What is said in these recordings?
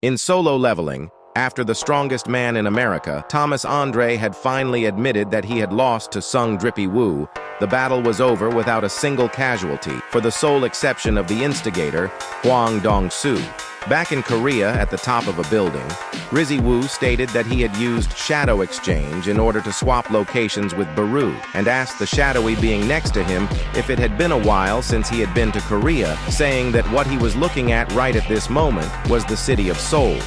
In Solo Leveling, after the strongest man in America, Thomas Andre had finally admitted that he had lost to Sung Drippy Woo. The battle was over without a single casualty, for the sole exception of the instigator, Hwang Dong-soo. Back in Korea, at the top of a building, Rizzy Woo stated that he had used Shadow Exchange in order to swap locations with Baru, and asked the shadowy being next to him if it had been a while since he had been to Korea, saying that what he was looking at right at this moment was the city of Seoul.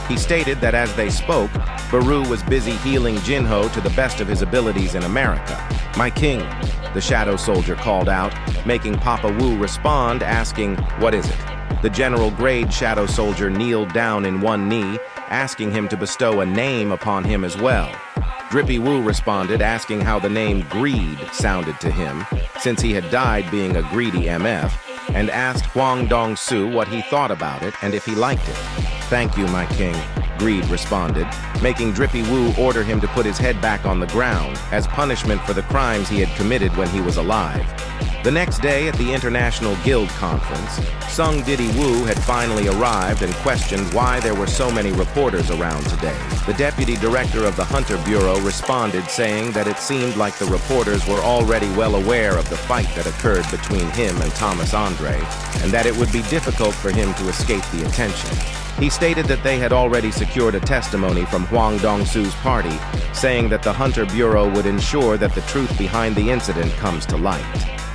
He stated that as they spoke, Baru was busy healing Jinwoo to the best of his abilities in America. "My king," the shadow soldier called out, making Papa Wu respond, asking, "What is it?" The general grade shadow soldier kneeled down in one knee, asking him to bestow a name upon him as well. Drippy Woo responded, asking how the name Greed sounded to him, since he had died being a greedy MF, and asked Hwang Dong-soo what he thought about it and if he liked it. "Thank you, my king," Greed responded, making Drippy Woo order him to put his head back on the ground as punishment for the crimes he had committed when he was alive. The next day at the International Guild Conference, Sung Diddy Woo had finally arrived and questioned why there were so many reporters around today. The deputy director of the Hunter Bureau responded, saying that it seemed like the reporters were already well aware of the fight that occurred between him and Thomas Andre, and that it would be difficult for him to escape the attention. He stated that they had already secured a testimony from Hwang Dong-soo's party, saying that the Hunter Bureau would ensure that the truth behind the incident comes to light.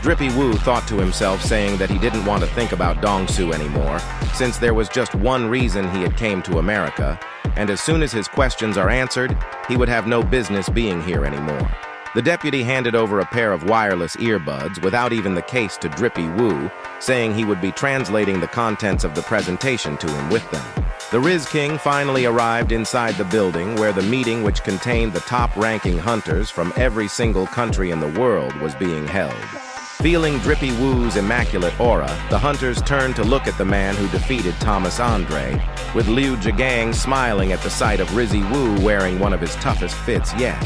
Drippy Woo thought to himself, saying that he didn't want to think about Dong-soo anymore, since there was just one reason he had came to America, and as soon as his questions are answered, he would have no business being here anymore. The deputy handed over a pair of wireless earbuds without even the case to Drippy Woo, saying he would be translating the contents of the presentation to him with them. The Riz King finally arrived inside the building where the meeting, which contained the top-ranking hunters from every single country in the world, was being held. Feeling Drippy Woo's immaculate aura, the hunters turned to look at the man who defeated Thomas Andre, with Liu Jigang smiling at the sight of Rizzy Woo wearing one of his toughest fits yet.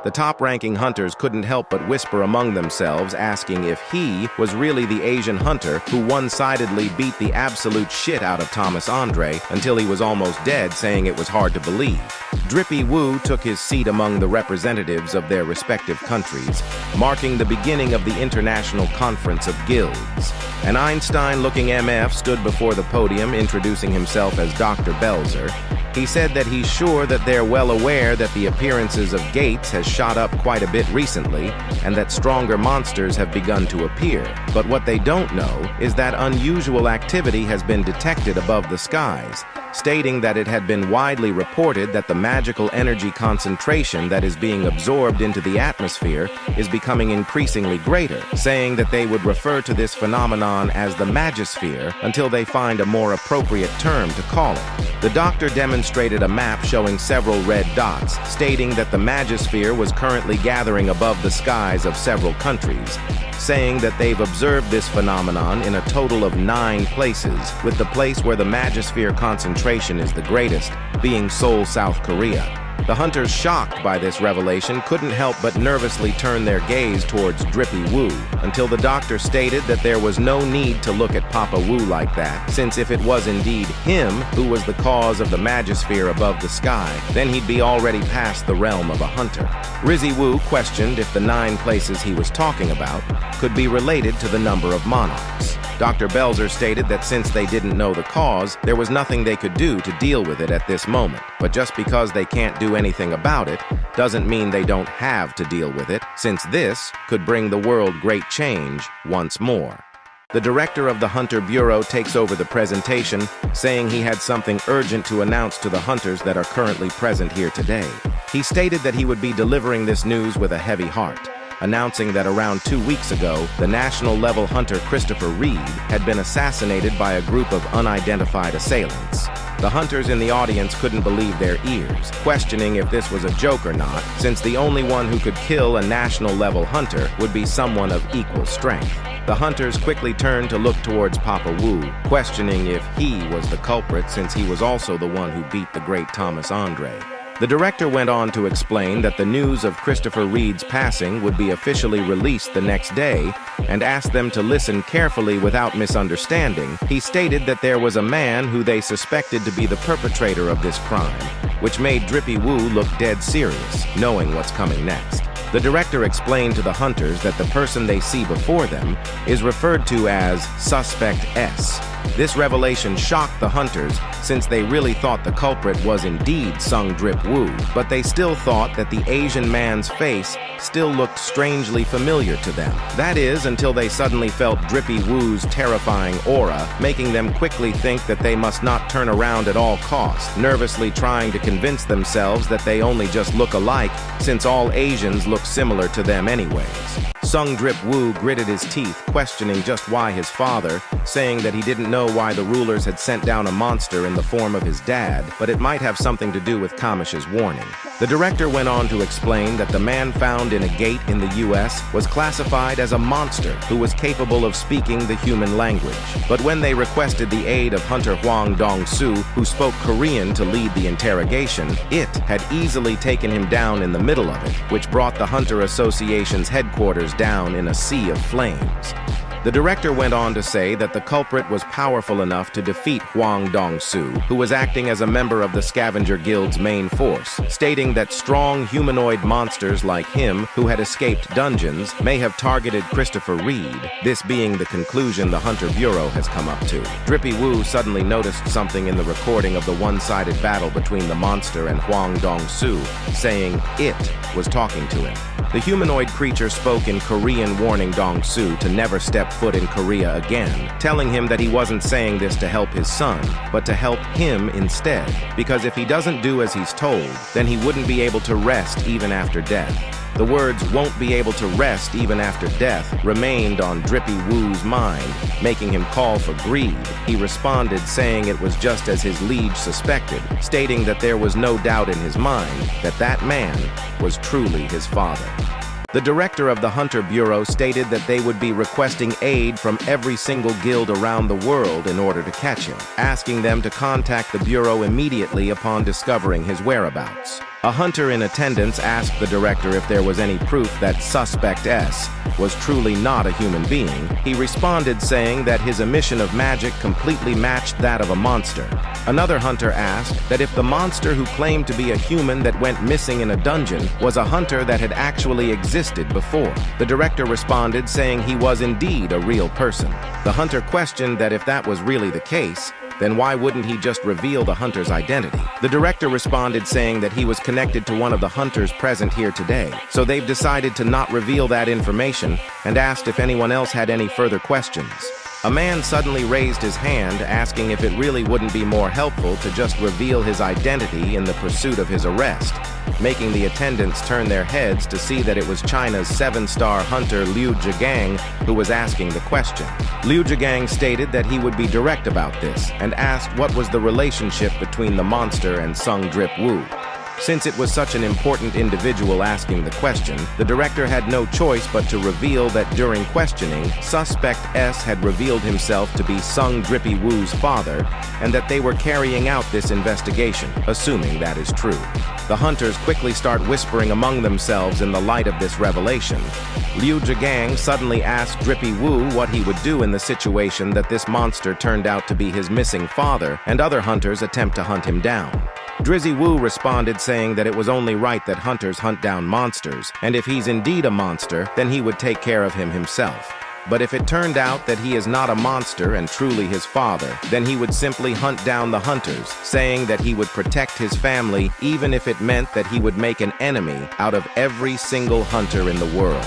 The top-ranking hunters couldn't help but whisper among themselves, asking if he was really the Asian hunter who one-sidedly beat the absolute shit out of Thomas Andre until he was almost dead, saying it was hard to believe. Drippy Woo took his seat among the representatives of their respective countries, marking the beginning of the International Conference of Guilds. An Einstein-looking MF stood before the podium, introducing himself as Dr. Belzer. He said that he's sure that they're well aware that the appearances of Gates has shot up quite a bit recently, and that stronger monsters have begun to appear. But what they don't know is that unusual activity has been detected above the skies, stating that it had been widely reported that the magical energy concentration that is being absorbed into the atmosphere is becoming increasingly greater, saying that they would refer to this phenomenon as the Magisphere until they find a more appropriate term to call it. The doctor demonstrated a map showing several red dots, stating that the Magisphere was currently gathering above the skies of several countries, saying that they've observed this phenomenon in a total of 9 places, with the place where the Magisphere concentration is the greatest being Seoul, South Korea. The hunters, shocked by this revelation, couldn't help but nervously turn their gaze towards Drippy Woo, until the doctor stated that there was no need to look at Papa Wu like that, since if it was indeed him who was the cause of the Magisphere above the sky, then he'd be already past the realm of a hunter. Rizzy Woo questioned if the 9 places he was talking about could be related to the number of monarchs. Dr. Belzer stated that since they didn't know the cause, there was nothing they could do to deal with it at this moment. But just because they can't do anything about it, doesn't mean they don't have to deal with it, since this could bring the world great change once more. The director of the Hunter Bureau takes over the presentation, saying he had something urgent to announce to the hunters that are currently present here today. He stated that he would be delivering this news with a heavy heart, announcing that around 2 weeks ago, the national-level hunter Christopher Reed had been assassinated by a group of unidentified assailants. The hunters in the audience couldn't believe their ears, questioning if this was a joke or not, since the only one who could kill a national-level hunter would be someone of equal strength. The hunters quickly turned to look towards Papa Wu, questioning if he was the culprit, since he was also the one who beat the great Thomas Andre. The director went on to explain that the news of Christopher Reed's passing would be officially released the next day and asked them to listen carefully without misunderstanding. He stated that there was a man who they suspected to be the perpetrator of this crime, which made Drippy Woo look dead serious, knowing what's coming next. The director explained to the hunters that the person they see before them is referred to as Suspect S. This revelation shocked the hunters since they really thought the culprit was indeed Sung Drip Woo, but they still thought that the Asian man's face still looked strangely familiar to them. That is, until they suddenly felt Drippy Woo's terrifying aura, making them quickly think that they must not turn around at all costs, nervously trying to convince themselves that they only just look alike since all Asians look similar to them anyways. Sung Drip Woo gritted his teeth, questioning just why his father, saying that he didn't know why the rulers had sent down a monster in the form of his dad, but it might have something to do with Kamish's warning. The director went on to explain that the man found in a gate in the US was classified as a monster who was capable of speaking the human language. But when they requested the aid of Hunter Hwang Dong-soo, who spoke Korean to lead the interrogation, it had easily taken him down in the middle of it, which brought the Hunter Association's headquarters down in a sea of flames. The director went on to say that the culprit was powerful enough to defeat Hwang Dong-soo, who was acting as a member of the Scavenger Guild's main force, stating that strong humanoid monsters like him, who had escaped dungeons, may have targeted Christopher Reed, this being the conclusion the Hunter Bureau has come up to. Drippy Woo suddenly noticed something in the recording of the one-sided battle between the monster and Hwang Dong-soo, saying it was talking to him. The humanoid creature spoke in Korean, warning Dong-soo to never step foot in Korea again, telling him that he wasn't saying this to help his son, but to help him instead, because if he doesn't do as he's told, then he wouldn't be able to rest even after death. The words "won't be able to rest even after death" remained on Drippy Woo's mind, making him call for greed. He responded saying it was just as his liege suspected, stating that there was no doubt in his mind that that man was truly his father. The director of the Hunter Bureau stated that they would be requesting aid from every single guild around the world in order to catch him, asking them to contact the Bureau immediately upon discovering his whereabouts. A hunter in attendance asked the director if there was any proof that Suspect S was truly not a human being. He responded saying that his emission of magic completely matched that of a monster. Another hunter asked that if the monster who claimed to be a human that went missing in a dungeon was a hunter that had actually existed before. The director responded saying he was indeed a real person. The hunter questioned that if that was really the case, then why wouldn't he just reveal the hunter's identity? The director responded saying that he was connected to one of the hunters present here today, so they've decided to not reveal that information and asked if anyone else had any further questions. A man suddenly raised his hand, asking if it really wouldn't be more helpful to just reveal his identity in the pursuit of his arrest, making the attendants turn their heads to see that it was China's 7-star hunter Liu Zhigang who was asking the question. Liu Zhigang stated that he would be direct about this and asked what was the relationship between the monster and Sung Drip Woo. Since it was such an important individual asking the question, the director had no choice but to reveal that during questioning, Suspect S had revealed himself to be Sung Drippy Woo's father, and that they were carrying out this investigation, assuming that is true. The hunters quickly start whispering among themselves in the light of this revelation. Liu Zhigang suddenly asked Drippy Woo what he would do in the situation that this monster turned out to be his missing father, and other hunters attempt to hunt him down. Drizzy Woo responded saying that it was only right that hunters hunt down monsters, and if he's indeed a monster, then he would take care of him himself. But if it turned out that he is not a monster and truly his father, then he would simply hunt down the hunters, saying that he would protect his family even if it meant that he would make an enemy out of every single hunter in the world.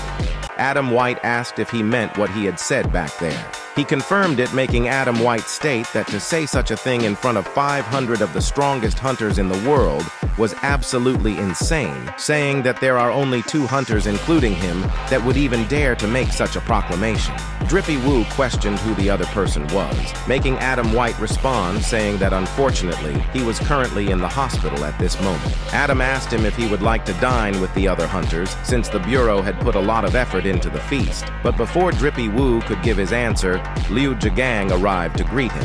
Adam White asked if he meant what he had said back there. He confirmed it, making Adam White state that to say such a thing in front of 500 of the strongest hunters in the world was absolutely insane, saying that there are only 2 hunters, including him, that would even dare to make such a proclamation. Drippy Woo questioned who the other person was, making Adam White respond saying that unfortunately, he was currently in the hospital at this moment. Adam asked him if he would like to dine with the other hunters, since the Bureau had put a lot of effort into the feast. But before Drippy Woo could give his answer, Liu Zhigang arrived to greet him.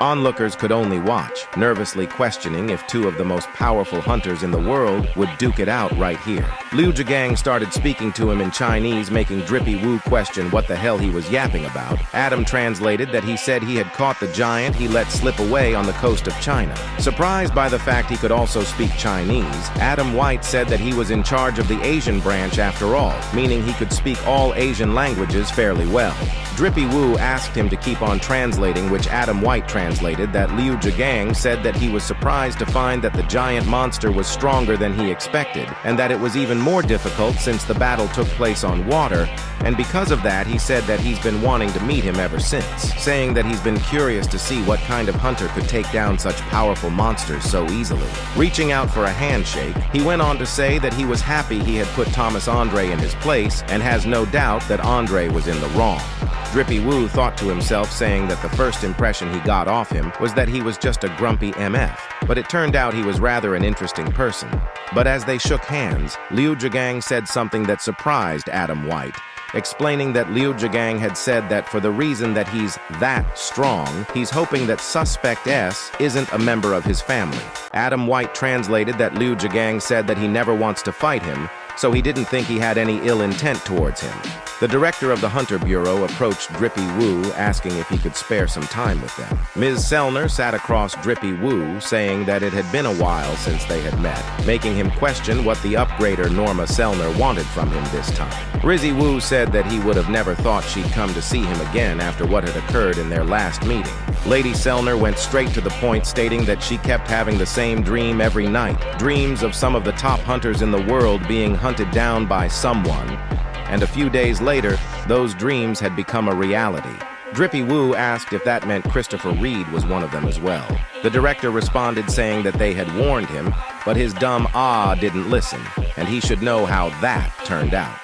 Onlookers could only watch, nervously questioning if two of the most powerful hunters in the world would duke it out right here. Liu Zhigang started speaking to him in Chinese, making Drippy Woo question what the hell he was yapping about. Adam translated that he said he had caught the giant he let slip away on the coast of China. Surprised by the fact he could also speak Chinese, Adam White said that he was in charge of the Asian branch after all, meaning he could speak all Asian languages fairly well. Drippy Woo asked him to keep on translating, which Adam White translated that Liu Zhigang said that he was surprised to find that the giant monster was stronger than he expected, and that it was even more difficult since the battle took place on water, and because of that he said that he's been wanting to meet him ever since, saying that he's been curious to see what kind of hunter could take down such powerful monsters so easily. Reaching out for a handshake, he went on to say that he was happy he had put Thomas Andre in his place and has no doubt that Andre was in the wrong. Drippy Woo thought to himself, saying that the first impression he got off him was that he was just a grumpy MF, but it turned out he was rather an interesting person. But as they shook hands, Liu Zhigang said something that surprised Adam White, explaining that Liu Zhigang had said that for the reason that he's that strong, he's hoping that Suspect S isn't a member of his family. Adam White translated that Liu Zhigang said that he never wants to fight him, so he didn't think he had any ill intent towards him. The director of the Hunter Bureau approached Drippy Woo, asking if he could spare some time with them. Ms. Sellner sat across Drippy Woo, saying that it had been a while since they had met, making him question what the upgrader Norma Sellner wanted from him this time. Rizzy Woo said that he would have never thought she'd come to see him again after what had occurred in their last meeting. Lady Sellner went straight to the point, stating that she kept having the same dream every night, dreams of some of the top hunters in the world being hunted down by someone, and a few days later, those dreams had become a reality. Drippy Woo asked if that meant Christopher Reed was one of them as well. The director responded saying that they had warned him, but his dumb didn't listen, and he should know how that turned out.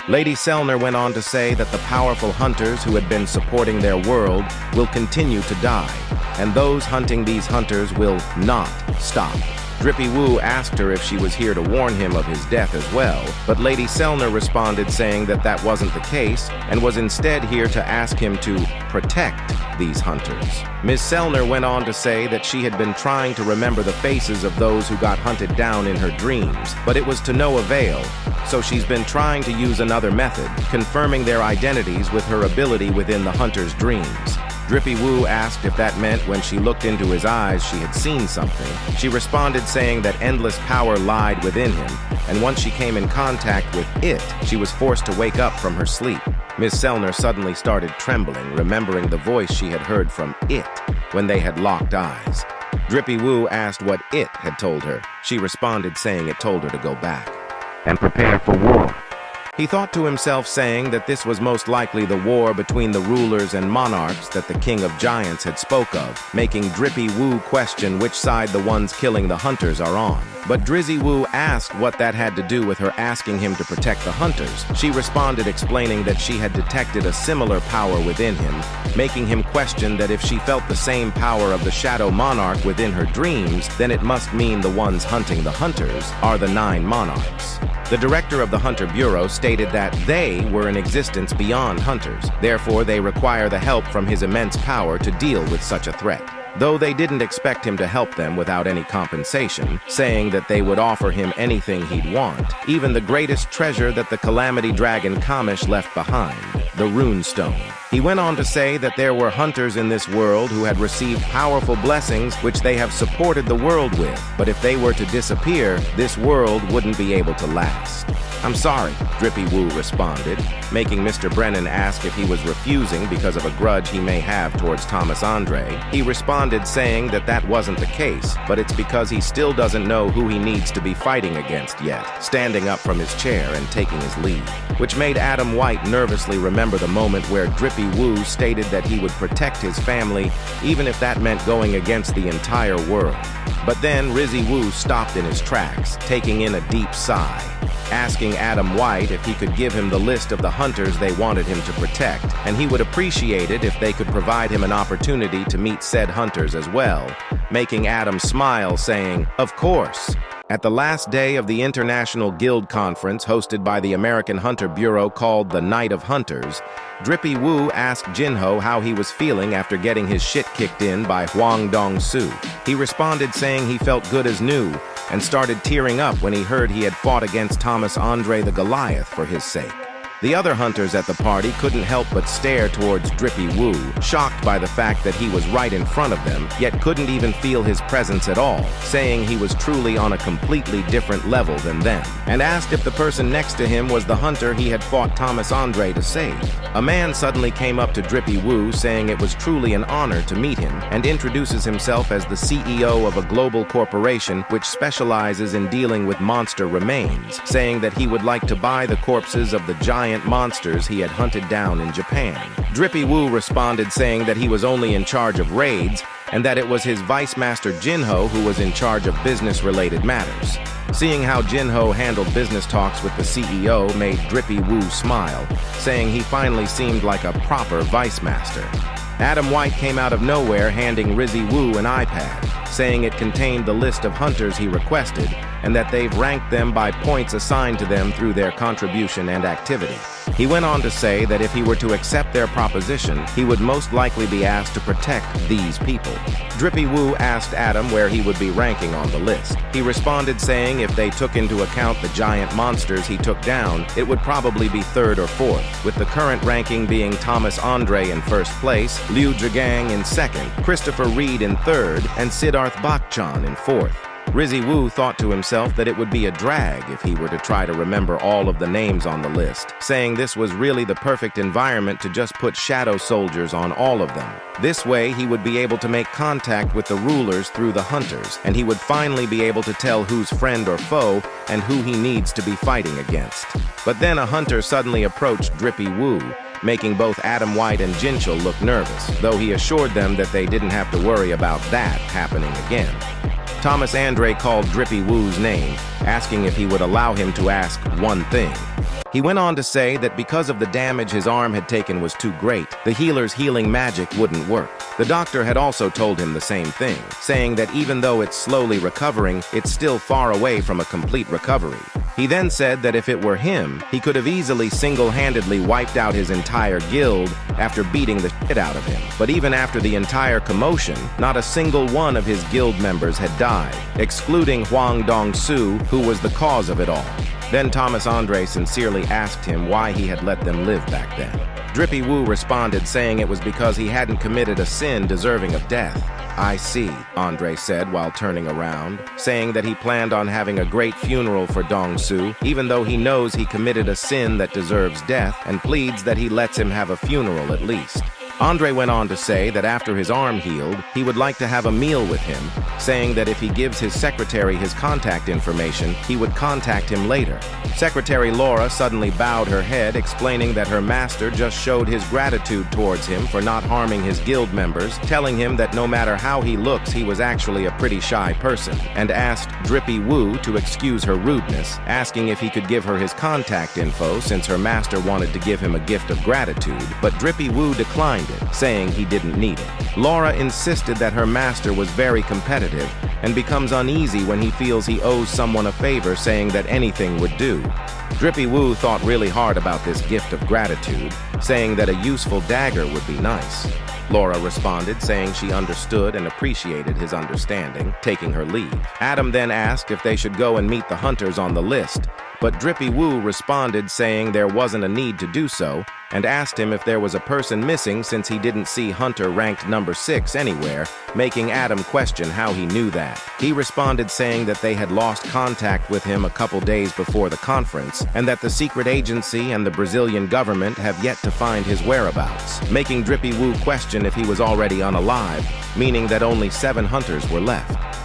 Lady Sellner went on to say that the powerful hunters who had been supporting their world will continue to die, and those hunting these hunters will not stop. Drippy Woo asked her if she was here to warn him of his death as well, but Lady Sellner responded saying that that wasn't the case and was instead here to ask him to protect these hunters. Ms. Sellner went on to say that she had been trying to remember the faces of those who got hunted down in her dreams, but it was to no avail, so she's been trying to use another method, confirming their identities with her ability within the hunter's dreams. Drippy Woo asked if that meant when she looked into his eyes she had seen something. She responded saying that endless power lied within him, and once she came in contact with it, she was forced to wake up from her sleep. Ms. Sellner suddenly started trembling, remembering the voice she had heard from it when they had locked eyes. Drippy Woo asked what it had told her. She responded saying it told her to go back and prepare for war. He thought to himself, saying that this was most likely the war between the rulers and monarchs that the King of Giants had spoke of, making Drippy Woo question which side the ones killing the hunters are on. But Drizzy Woo asked what that had to do with her asking him to protect the hunters. She responded, explaining that she had detected a similar power within him, making him question that if she felt the same power of the Shadow Monarch within her dreams, then it must mean the ones hunting the hunters are the 9 monarchs. The director of the Hunter Bureau stated that they were in existence beyond hunters, therefore they require the help from his immense power to deal with such a threat. Though they didn't expect him to help them without any compensation, saying that they would offer him anything he'd want, even the greatest treasure that the Calamity Dragon Kamish left behind, the Rune Stone. He went on to say that there were hunters in this world who had received powerful blessings which they have supported the world with, but if they were to disappear, this world wouldn't be able to last. "I'm sorry," Drippy Woo responded, making Mr. Brennan ask if he was refusing because of a grudge he may have towards Thomas Andre. He responded saying that that wasn't the case, but it's because he still doesn't know who he needs to be fighting against yet, standing up from his chair and taking his leave, which made Adam White nervously remember the moment where Drippy Woo stated that he would protect his family even if that meant going against the entire world. But then Rizzy Woo stopped in his tracks, taking in a deep sigh, asking Adam White if he could give him the list of the hunters they wanted him to protect, and he would appreciate it if they could provide him an opportunity to meet said hunters as well, making Adam smile, saying, "Of course." At the last day of the International Guild Conference hosted by the American Hunter Bureau called the Night of Hunters, Drippy Woo asked Jinwoo how he was feeling after getting his shit kicked in by Hwang Dong-soo. He responded saying he felt good as new and started tearing up when he heard he had fought against Thomas Andre the Goliath for his sake. The other hunters at the party couldn't help but stare towards Drippy Woo, shocked by the fact that he was right in front of them, yet couldn't even feel his presence at all, saying he was truly on a completely different level than them, and asked if the person next to him was the hunter he had fought Thomas Andre to save. A man suddenly came up to Drippy Woo saying it was truly an honor to meet him, and introduces himself as the CEO of a global corporation which specializes in dealing with monster remains, saying that he would like to buy the corpses of the giant monsters he had hunted down in Japan. Drippy Woo responded saying that he was only in charge of raids and that it was his Vice Master Jinwoo who was in charge of business-related matters. Seeing how Jinwoo handled business talks with the CEO made Drippy Woo smile, saying he finally seemed like a proper Vice Master. Adam White came out of nowhere handing Rizzy Woo an iPad, saying it contained the list of hunters he requested and that they've ranked them by points assigned to them through their contribution and activity. He went on to say that if he were to accept their proposition, he would most likely be asked to protect these people. Drippy Woo asked Adam where he would be ranking on the list. He responded saying if they took into account the giant monsters he took down, it would probably be third or fourth, with the current ranking being Thomas Andre in first place, Liu Zhigang in second, Christopher Reed in third, and Siddharth Bachchan in fourth. Rizzy Woo thought to himself that it would be a drag if he were to try to remember all of the names on the list, saying this was really the perfect environment to just put shadow soldiers on all of them. This way, he would be able to make contact with the rulers through the hunters, and he would finally be able to tell who's friend or foe and who he needs to be fighting against. But then a hunter suddenly approached Drippy Woo, making both Adam White and Jinchul look nervous, though he assured them that they didn't have to worry about that happening again. Thomas Andre called Drippy Woo's name, asking if he would allow him to ask one thing. He went on to say that because of the damage his arm had taken was too great, the healer's healing magic wouldn't work. The doctor had also told him the same thing, saying that even though it's slowly recovering, it's still far away from a complete recovery. He then said that if it were him, he could have easily single-handedly wiped out his entire guild after beating the shit out of him. But even after the entire commotion, not a single one of his guild members had died, excluding Hwang Dong-soo, who was the cause of it all. Then Thomas Andre sincerely asked him why he had let them live back then. Drippy Woo responded saying it was because he hadn't committed a sin deserving of death. "I see," Andre said while turning around, saying that he planned on having a great funeral for Dong-soo, even though he knows he committed a sin that deserves death, and pleads that he lets him have a funeral at least. Andre went on to say that after his arm healed, he would like to have a meal with him, saying that if he gives his secretary his contact information, he would contact him later. Secretary Laura suddenly bowed her head, explaining that her master just showed his gratitude towards him for not harming his guild members, telling him that no matter how he looks, he was actually a pretty shy person, and asked Drippy Woo to excuse her rudeness, asking if he could give her his contact info since her master wanted to give him a gift of gratitude, but Drippy Woo declined it, saying he didn't need it. Laura insisted that her master was very competitive and becomes uneasy when he feels he owes someone a favor, saying that anything would do. Drippy Woo thought really hard about this gift of gratitude, saying that a useful dagger would be nice. Laura responded, saying she understood and appreciated his understanding, taking her leave. Adam then asked if they should go and meet the hunters on the list, but Drippy Woo responded saying there wasn't a need to do so, and asked him if there was a person missing since he didn't see Hunter ranked number 6 anywhere, making Adam question how he knew that. He responded saying that they had lost contact with him a couple days before the conference, and that the secret agency and the Brazilian government have yet to find his whereabouts, making Drippy Woo question if he was already unalive, meaning that only 7 hunters were left.